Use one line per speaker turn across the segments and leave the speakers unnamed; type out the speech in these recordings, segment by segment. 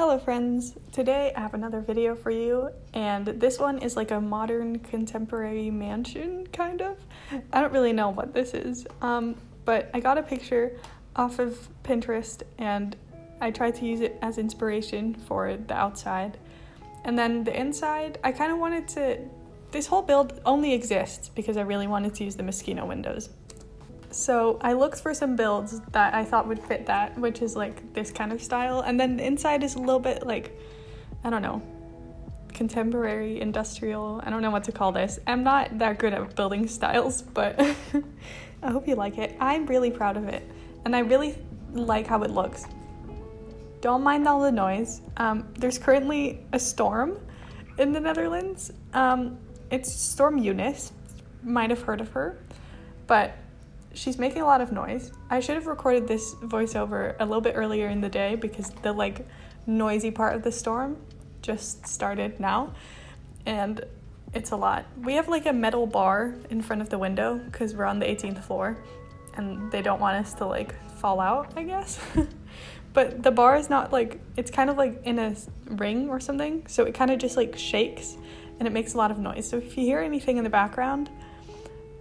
Hello friends! Today I have another video for you, and this one is like a modern contemporary mansion, kind of. I don't really know what this is, but I got a picture off of Pinterest and I tried to use it as inspiration for the outside. And then the inside, I kind of wanted to... This whole build only exists because I really wanted to use the Moschino windows. So I looked for some builds that I thought would fit that, which is like this kind of style. And then the inside is a little bit like, I don't know, contemporary, industrial. I don't know what to call this. I'm not that good at building styles, but I hope you like it. I'm really proud of it. And I really like how it looks. Don't mind all the noise. There's currently a storm in the Netherlands. It's Storm Eunice. Might have heard of her, but she's making a lot of noise. I should have recorded this voiceover a little bit earlier in the day because the like noisy part of the storm just started now, and it's a lot. We have like a metal bar in front of the window because we're on the 18th floor and they don't want us to like fall out, I guess. But the bar is not like, it's kind of like in a ring or something, so it kind of just like shakes and it makes a lot of noise. So if you hear anything in the background,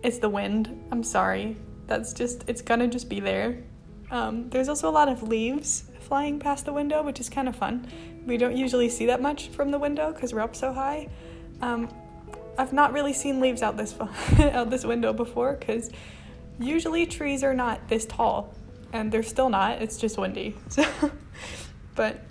it's the wind. I'm sorry. That's just, it's gonna just be there. There's also a lot of leaves flying past the window, which is kind of fun. We don't usually see that much from the window because we're up so high. I've not really seen leaves out this out this window before because usually trees are not this tall, and they're still not. It's just windy. So, but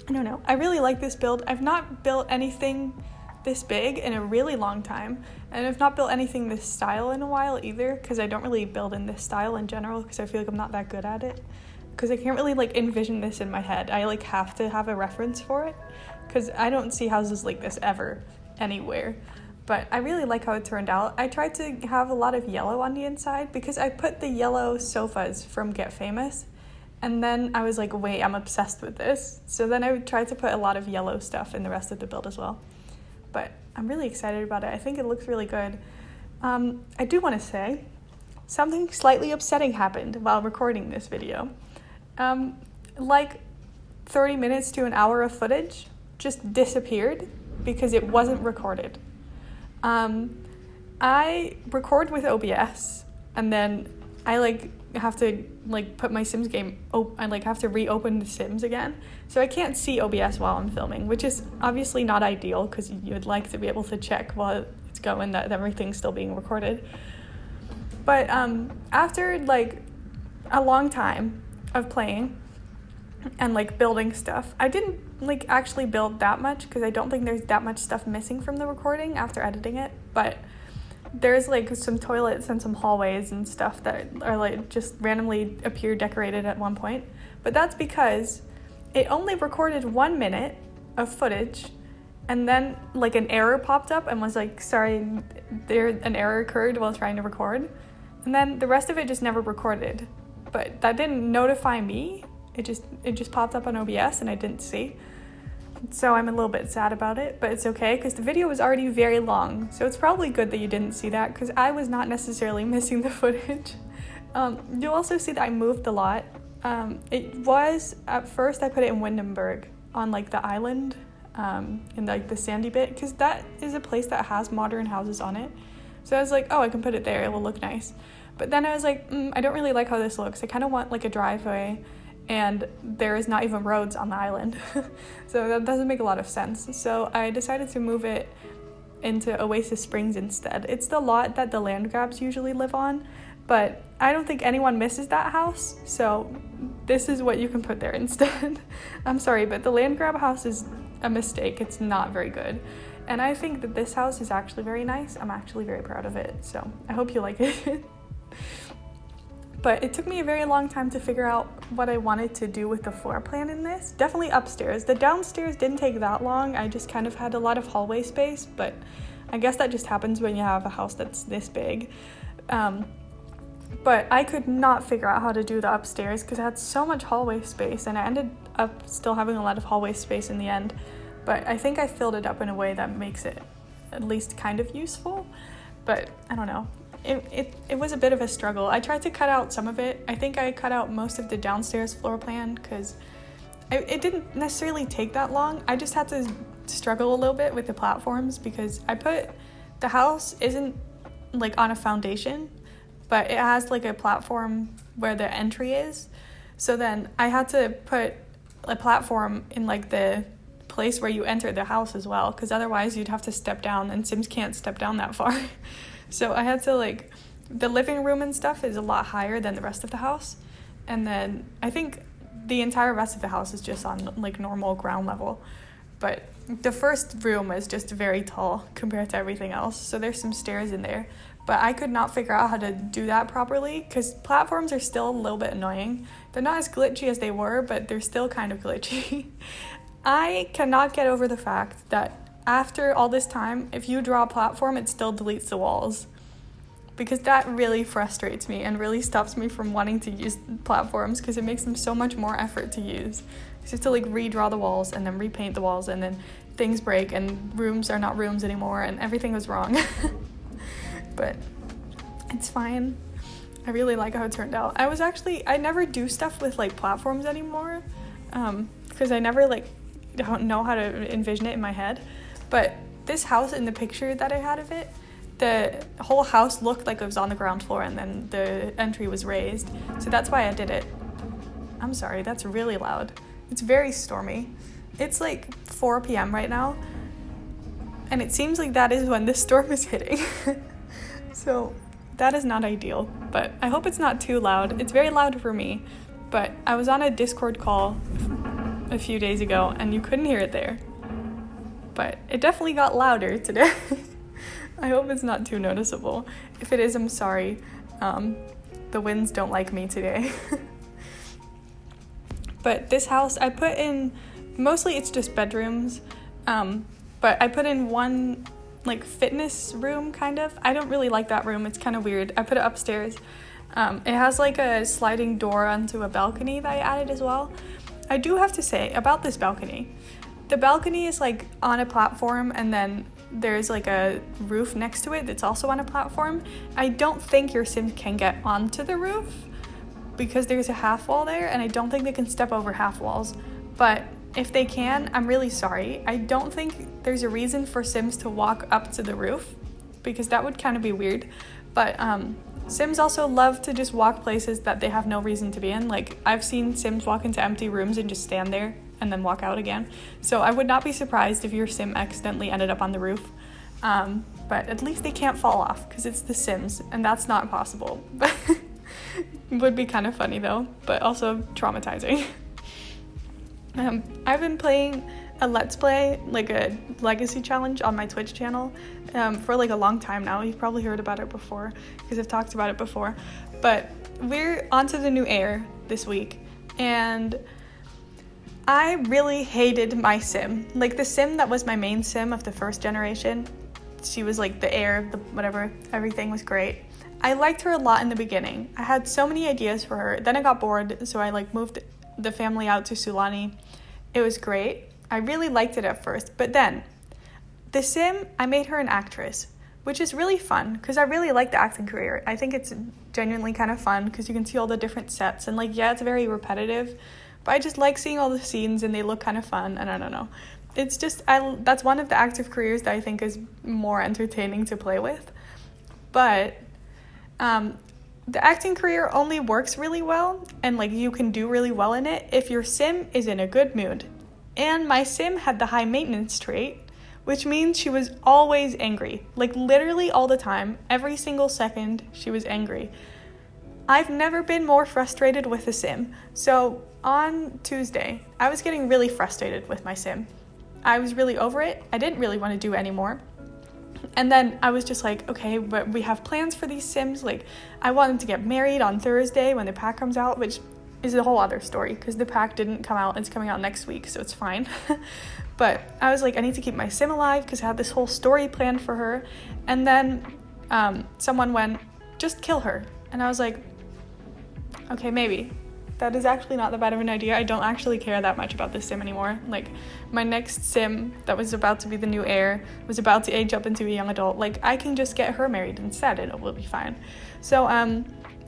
I don't know. I really like this build. I've not built anything this big in a really long time, and I've not built anything this style in a while either because I don't really build in this style in general because I feel like I'm not that good at it because I can't really like envision this in my head. I like have to have a reference for it because I don't see houses like this ever anywhere. But I really like how it turned out. I tried to have a lot of yellow on the inside because I put the yellow sofas from Get Famous, and then I was like, wait, I'm obsessed with this. So then I tried to put a lot of yellow stuff in the rest of the build as well. But I'm really excited about it. I think it looks really good. I do want to say something slightly upsetting happened while recording this video. Like 30 minutes to an hour of footage just disappeared because it wasn't recorded. I record with OBS and then I like have to like put my Sims game, I like have to reopen the Sims again. So I can't see OBS while I'm filming, which is obviously not ideal because you'd like to be able to check while it's going that everything's still being recorded. But after like a long time of playing and like building stuff, I didn't like actually build that much because I don't think there's that much stuff missing from the recording after editing it, but there's like some toilets and some hallways and stuff that are like just randomly appear decorated at one point. But that's because it only recorded 1 minute of footage and then like an error popped up and was like, sorry, an error occurred while trying to record. And then the rest of it just never recorded. But that didn't notify me. It just popped up on OBS and I didn't see. So I'm a little bit sad about it, but it's okay because the video was already very long. So it's probably good that you didn't see that because I was not necessarily missing the footage. You'll also see that I moved a lot. It was, at first I put it in Windenburg on like the island in like the sandy bit because that is a place that has modern houses on it. So I was like, oh, I can put it there. It will look nice. But then I was like, I don't really like how this looks. I kind of want like a driveway. And there is not even roads on the island. So that doesn't make a lot of sense. So I decided to move it into Oasis Springs instead. It's the lot that the land grabs usually live on, but I don't think anyone misses that house. So this is what you can put there instead. I'm sorry, but the land grab house is a mistake. It's not very good. And I think that this house is actually very nice. I'm actually very proud of it. So I hope you like it. But it took me a very long time to figure out what I wanted to do with the floor plan in this. Definitely upstairs. The downstairs didn't take that long. I just kind of had a lot of hallway space, but I guess that just happens when you have a house that's this big. But I could not figure out how to do the upstairs because I had so much hallway space, and I ended up still having a lot of hallway space in the end. But I think I filled it up in a way that makes it at least kind of useful. But I don't know. It was a bit of a struggle. I tried to cut out some of it. I think I cut out most of the downstairs floor plan because it didn't necessarily take that long. I just had to struggle a little bit with the platforms because the house isn't like on a foundation, but it has like a platform where the entry is. So then I had to put a platform in like the place where you enter the house as well, because otherwise you'd have to step down, and Sims can't step down that far. So I had to like, the living room and stuff is a lot higher than the rest of the house, and then I think the entire rest of the house is just on like normal ground level, but the first room is just very tall compared to everything else, so there's some stairs in there, but I could not figure out how to do that properly because platforms are still a little bit annoying. They're not as glitchy as they were, but they're still kind of glitchy. I cannot get over the fact that after all this time, if you draw a platform, it still deletes the walls, because that really frustrates me and really stops me from wanting to use platforms because it makes them so much more effort to use. You have to like redraw the walls and then repaint the walls, and then things break and rooms are not rooms anymore and everything was wrong. But it's fine. I really like how it turned out. I never do stuff with like platforms anymore because I never like don't know how to envision it in my head. But this house, in the picture that I had of it, the whole house looked like it was on the ground floor and then the entry was raised. So that's why I did it. I'm sorry, that's really loud. It's very stormy. It's like 4 p.m. right now, and it seems like that is when this storm is hitting. So that is not ideal, but I hope it's not too loud. It's very loud for me, but I was on a Discord call a few days ago and you couldn't hear it there. But it definitely got louder today. I hope it's not too noticeable. If it is, I'm sorry. The winds don't like me today. But this house, I put in, mostly it's just bedrooms, but I put in one like fitness room kind of. I don't really like that room. It's kind of weird. I put it upstairs. It has like a sliding door onto a balcony that I added as well. I do have to say about this balcony, the balcony is like on a platform and then there's like a roof next to it that's also on a platform. I don't think your Sim can get onto the roof because there's a half wall there, and I don't think they can step over half walls. But if they can, I'm really sorry. I don't think there's a reason for Sims to walk up to the roof because that would kind of be weird. But Sims also love to just walk places that they have no reason to be in. Like, I've seen Sims walk into empty rooms and just stand there and then walk out again. So I would not be surprised if your Sim accidentally ended up on the roof. But at least they can't fall off because it's The Sims, and that's not possible. It would be kind of funny though, but also traumatizing. I've been playing a Let's Play, like a legacy challenge on my Twitch channel for like a long time now. You've probably heard about it before because I've talked about it before. But we're onto the new heir this week, and I really hated my Sim. Like the Sim that was my main Sim of the first generation, she was like the heir, the whatever, everything was great. I liked her a lot in the beginning. I had so many ideas for her. Then I got bored, so I like moved the family out to Sulani. It was great. I really liked it at first, but then the Sim, I made her an actress, which is really fun because I really like the acting career. I think it's genuinely kind of fun because you can see all the different sets, and like, yeah, it's very repetitive, but I just like seeing all the scenes and they look kind of fun, and I don't know. It's just, that's one of the active careers that I think is more entertaining to play with. But the acting career only works really well, and like you can do really well in it if your Sim is in a good mood. And my Sim had the high maintenance trait, which means she was always angry. Like literally all the time, every single second she was angry. I've never been more frustrated with a Sim. So on Tuesday, I was getting really frustrated with my Sim. I was really over it. I didn't really want to do it anymore. And then I was just like, okay, but we have plans for these Sims. Like, I want them to get married on Thursday when the pack comes out, which is a whole other story because the pack didn't come out. It's coming out next week, so it's fine. But I was like, I need to keep my Sim alive because I had this whole story planned for her. And then someone went, just kill her. And I was like, okay, maybe. That is actually not that bad of an idea. I don't actually care that much about this Sim anymore. Like, my next Sim that was about to be the new heir was about to age up into a young adult. Like, I can just get her married instead and it will be fine. So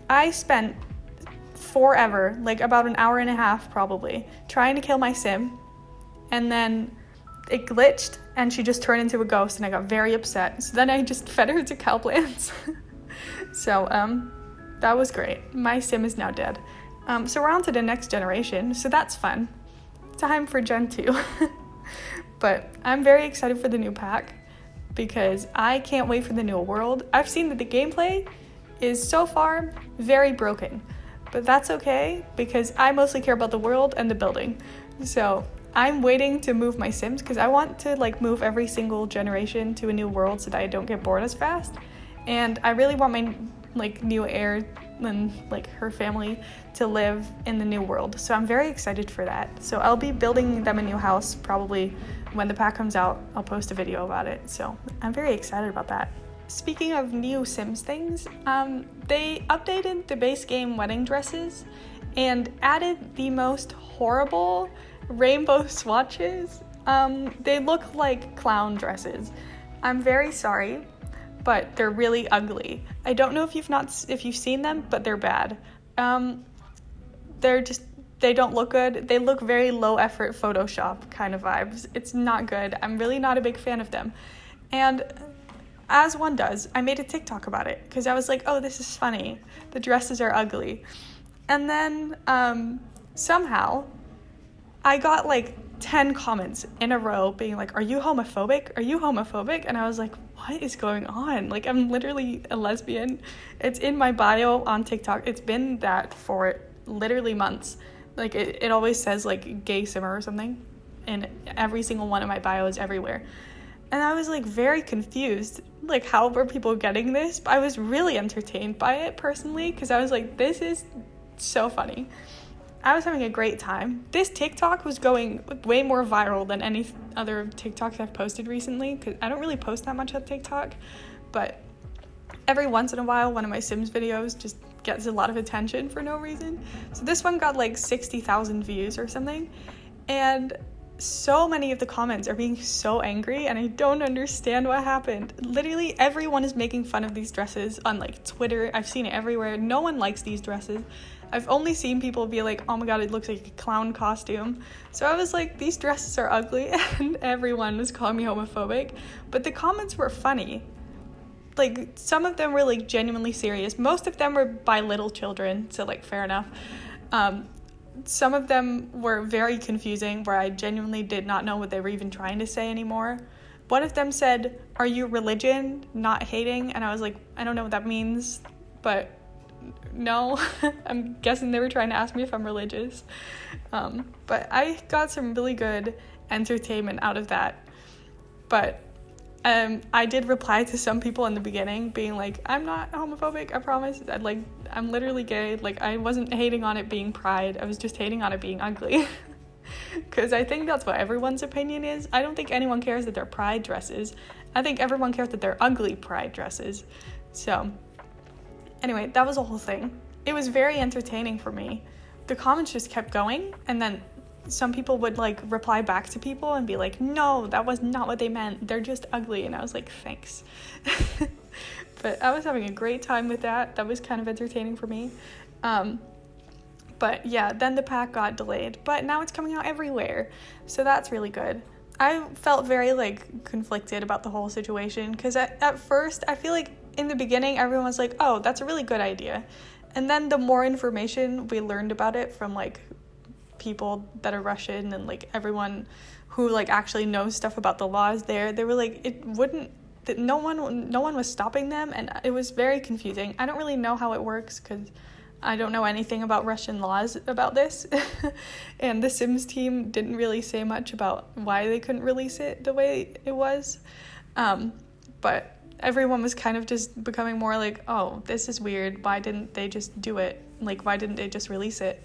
I spent forever, like about an hour and a half probably, trying to kill my sim, and then it glitched and she just turned into a ghost and I got very upset. So then I just fed her to cow plants. So that was great. My sim is now dead. So we're on to the next generation, so that's fun. Time for Gen 2. But I'm very excited for the new pack because I can't wait for the new world. I've seen that the gameplay is so far very broken, but that's okay because I mostly care about the world and the building. So I'm waiting to move my sims because I want to like move every single generation to a new world so that I don't get bored as fast. And I really want my like new heir and like her family to live in the new world. So I'm very excited for that. So I'll be building them a new house probably when the pack comes out. I'll post a video about it. So I'm very excited about that. Speaking of new Sims things, they updated the base game wedding dresses and added the most horrible rainbow swatches. They look like clown dresses. I'm very sorry, but they're really ugly. I don't know if you've seen them, but they're bad. They don't look good. They look very low effort Photoshop kind of vibes. It's not good. I'm really not a big fan of them. And as one does, I made a TikTok about it because I was like, oh, this is funny. The dresses are ugly. And then somehow I got like 10 comments in a row being like, are you homophobic? Are you homophobic? And I was like, what is going on? Like, I'm literally a lesbian. It's in my bio on TikTok. It's been that for literally months. Like, it always says like gay simmer or something. And every single one of my bios everywhere. And I was like very confused. Like, how were people getting this? But I was really entertained by it personally because I was like, this is so funny. I was having a great time. This TikTok was going way more viral than any other TikToks I've posted recently because I don't really post that much on TikTok, but every once in a while one of my Sims videos just gets a lot of attention for no reason. So this one got like 60,000 views or something, and so many of the comments are being so angry and I don't understand what happened. Literally everyone is making fun of these dresses on like Twitter. I've seen it everywhere. No one likes these dresses. I've only seen people be like, oh my god, it looks like a clown costume. So I was like, these dresses are ugly, and everyone was calling me homophobic. But the comments were funny. Like, some of them were like genuinely serious. Most of them were by little children, so like fair enough. Some of them were very confusing, where I genuinely did not know what they were even trying to say anymore. One of them said, are you religion, not hating? And I was like, I don't know what that means, but no. I'm guessing they were trying to ask me if I'm religious. But I got some really good entertainment out of that. But I did reply to some people in the beginning being like, I'm not homophobic, I promise. I'm literally gay. Like, I wasn't hating on it being pride. I was just hating on it being ugly. Because I think that's what everyone's opinion is. I don't think anyone cares that they're pride dresses. I think everyone cares that they're ugly pride dresses. So anyway, that was a whole thing. It was very entertaining for me. The comments just kept going, and then some people would like reply back to people and be like, no, that was not what they meant. They're just ugly. And I was like, thanks. But I was having a great time with that. That was kind of entertaining for me. But yeah, then the pack got delayed, but now it's coming out everywhere. So that's really good. I felt very like conflicted about the whole situation because at first I feel like in the beginning everyone was like, oh, that's a really good idea. And then the more information we learned about it from like people that are Russian and like everyone who like actually knows stuff about the laws there, they were like, no one was stopping them, and it was very confusing. I don't really know how it works because I don't know anything about Russian laws about this. And the Sims team didn't really say much about why they couldn't release it the way it was. But everyone was kind of just becoming more like, oh, this is weird. Why didn't they just do it? Like, why didn't they just release it?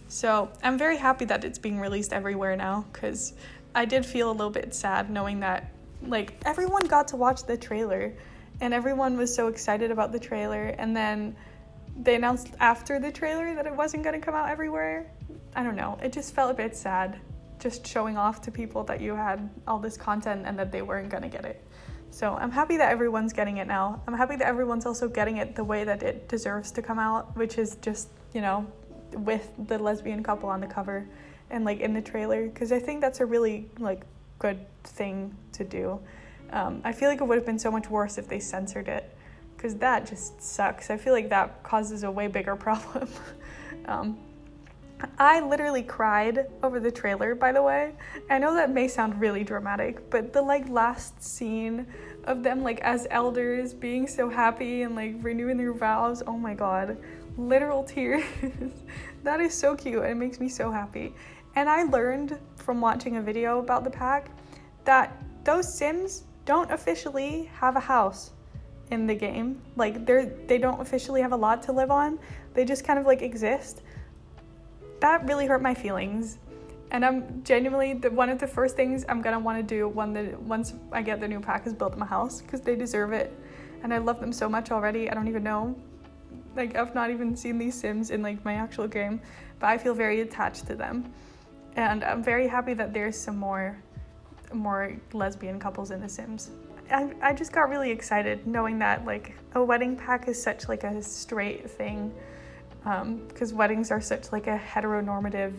So I'm very happy that it's being released everywhere now, because I did feel a little bit sad knowing that like everyone got to watch the trailer and everyone was so excited about the trailer, and then they announced after the trailer that it wasn't going to come out everywhere. I don't know. It just felt a bit sad, just showing off to people that you had all this content and that they weren't going to get it. So I'm happy that everyone's getting it now. I'm happy that everyone's also getting it the way that it deserves to come out, which is just, with the lesbian couple on the cover and like in the trailer, because I think that's a really like good thing to do. I feel like it would have been so much worse if they censored it, because that just sucks. I feel like that causes a way bigger problem. I literally cried over the trailer, by the way. I know that may sound really dramatic, but the like last scene of them like as elders being so happy and like renewing their vows, oh my god, literal tears. That is so cute and it makes me so happy. And I learned from watching a video about the pack that those Sims don't officially have a house in the game. Like they don't officially have a lot to live on. They just kind of like exist. That really hurt my feelings. And I'm genuinely, one of the first things I'm gonna want to do once I get the new pack is build them a house, because they deserve it. And I love them so much already. I don't even know. Like, I've not even seen these Sims in like my actual game, but I feel very attached to them. And I'm very happy that there's some more lesbian couples in The Sims. I just got really excited knowing that like a wedding pack is such like a straight thing, because weddings are such like a heteronormative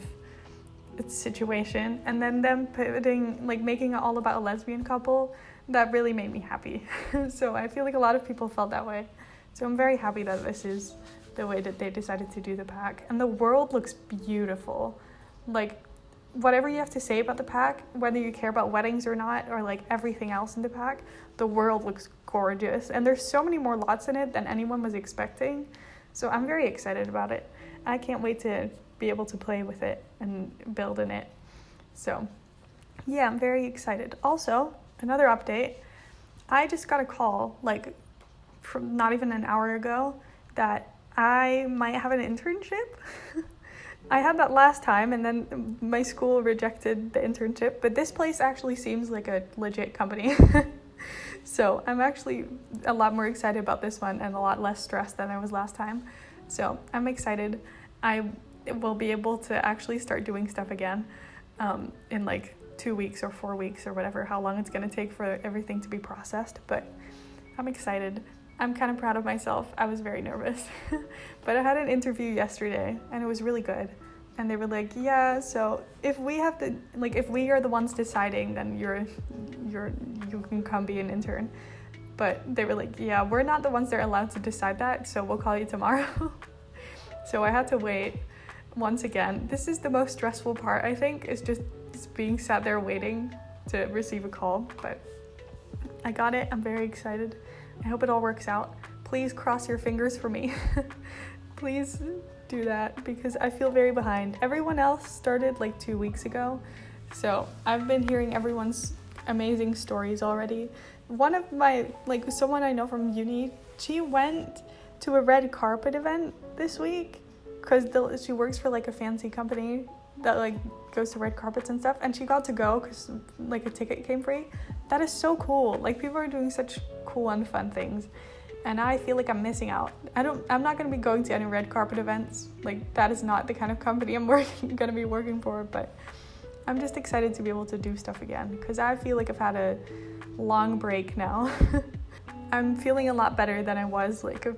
situation, and then them pivoting, like making it all about a lesbian couple, that really made me happy. So I feel like a lot of people felt that way. So I'm very happy that this is the way that they decided to do the pack. And the world looks beautiful. Like, whatever you have to say about the pack, whether you care about weddings or not, or like everything else in the pack, the world looks gorgeous. And there's so many more lots in it than anyone was expecting. So I'm very excited about it. I can't wait to be able to play with it and build in it. So yeah, I'm very excited. Also, another update, I just got a call like from not even an hour ago that I might have an internship. I had that last time and then my school rejected the internship, but this place actually seems like a legit company. So I'm actually a lot more excited about this one and a lot less stressed than I was last time. So I'm excited. I will be able to actually start doing stuff again in like 2 weeks or 4 weeks or whatever, how long it's going to take for everything to be processed. But I'm excited. I'm kind of proud of myself. I was very nervous. But I had an interview yesterday and it was really good. And they were like, yeah, so if we have to, like, if we are the ones deciding, then you can come be an intern. But they were like, yeah, we're not the ones that are allowed to decide that, so we'll call you tomorrow. So I had to wait once again. This is the most stressful part, I think, is just being sat there waiting to receive a call. But I got it. I'm very excited. I hope it all works out. Please cross your fingers for me. Please do that, because I feel very behind. Everyone else started like 2 weeks ago, so I've been hearing everyone's amazing stories already. One of my, like, someone I know from uni, she went to a red carpet event this week because she works for like a fancy company that like goes to red carpets and stuff, and she got to go because like a ticket came free. That is so cool. Like, people are doing such cool and fun things, and I feel like I'm missing out. I'm not going to be going to any red carpet events. Like, that is not the kind of company I'm going to be working for, but I'm just excited to be able to do stuff again, because I feel like I've had a long break now. I'm feeling a lot better than I was like a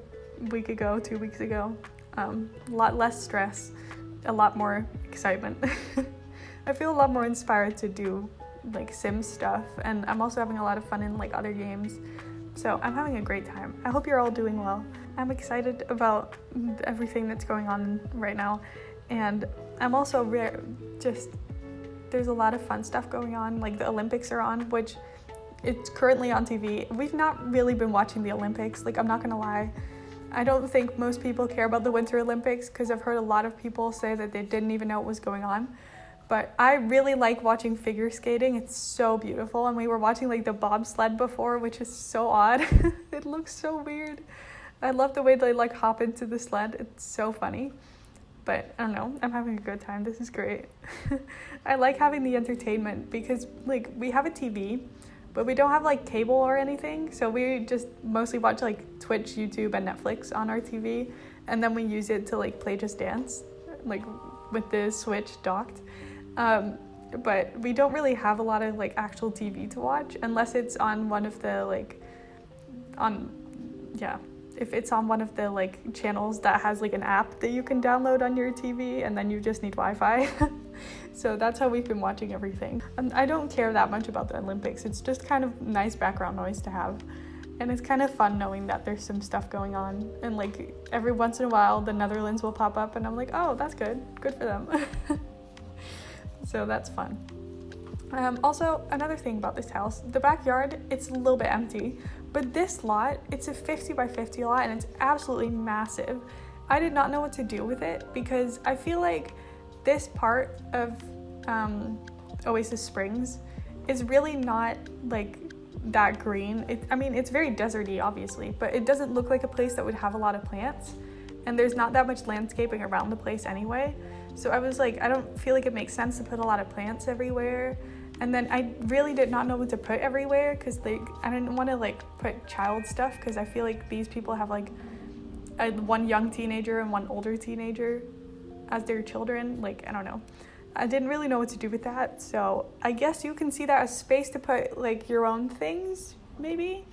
week ago, 2 weeks ago. A lot less stress, a lot more excitement. I feel a lot more inspired to do like Sims stuff, and I'm also having a lot of fun in like other games. So I'm having a great time. I hope you're all doing well. I'm excited about everything that's going on right now, and I'm also there's a lot of fun stuff going on. Like, the Olympics are on, which it's currently on TV. We've not really been watching the Olympics. Like, I'm not gonna lie. I don't think most people care about the Winter Olympics, because I've heard a lot of people say that they didn't even know what was going on. But I really like watching figure skating. It's so beautiful. And we were watching like the bobsled before, which is so odd. It looks so weird. I love the way they like hop into the sled. It's so funny. But I don't know, I'm having a good time. This is great. I like having the entertainment because like we have a TV, but we don't have like cable or anything. So we just mostly watch like Twitch, YouTube, and Netflix on our TV. And then we use it to like play Just Dance, like with the Switch docked. But we don't really have a lot of like actual TV to watch unless it's on one of the like if it's on one of the like channels that has like an app that you can download on your TV and then you just need Wi-Fi. So that's how we've been watching everything. And I don't care that much about the Olympics. It's just kind of nice background noise to have. And it's kind of fun knowing that there's some stuff going on. And like every once in a while, the Netherlands will pop up and I'm like, oh, that's good. Good for them. So that's fun. Also, another thing about this house, the backyard, it's a little bit empty. But this lot, it's a 50 by 50 lot and it's absolutely massive. I did not know what to do with it because I feel like this part of Oasis Springs is really not like that green. It's very deserty obviously, but it doesn't look like a place that would have a lot of plants, and there's not that much landscaping around the place anyway. So I was like, I don't feel like it makes sense to put a lot of plants everywhere. And then I really did not know what to put everywhere because like I didn't want to like put child stuff because I feel like these people have like one young teenager and one older teenager as their children. Like, I don't know. I didn't really know what to do with that. So I guess you can see that as space to put like your own things, maybe.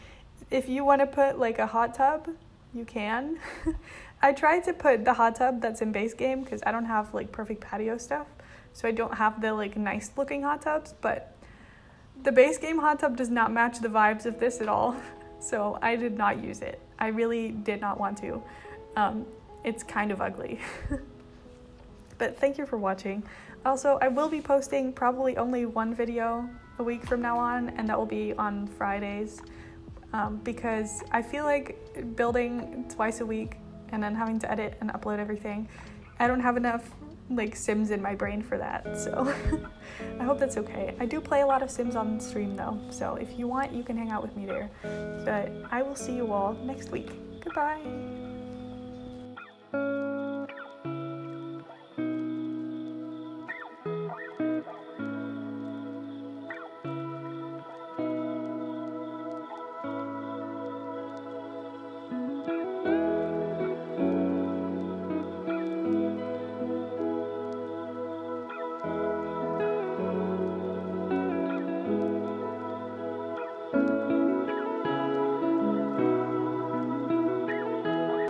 If you want to put like a hot tub, you can. I tried to put the hot tub that's in base game because I don't have like perfect patio stuff. So I don't have the like nice looking hot tubs, but the base game hot tub does not match the vibes of this at all. So I did not use it. I really did not want to. It's kind of ugly. But thank you for watching. Also, I will be posting probably only one video a week from now on, and that will be on Fridays, because I feel like building twice a week and then having to edit and upload everything, I don't have enough like Sims in my brain for that, so I hope that's okay. I do play a lot of Sims on stream though, so if you want, you can hang out with me there. But I will see you all next week. Goodbye!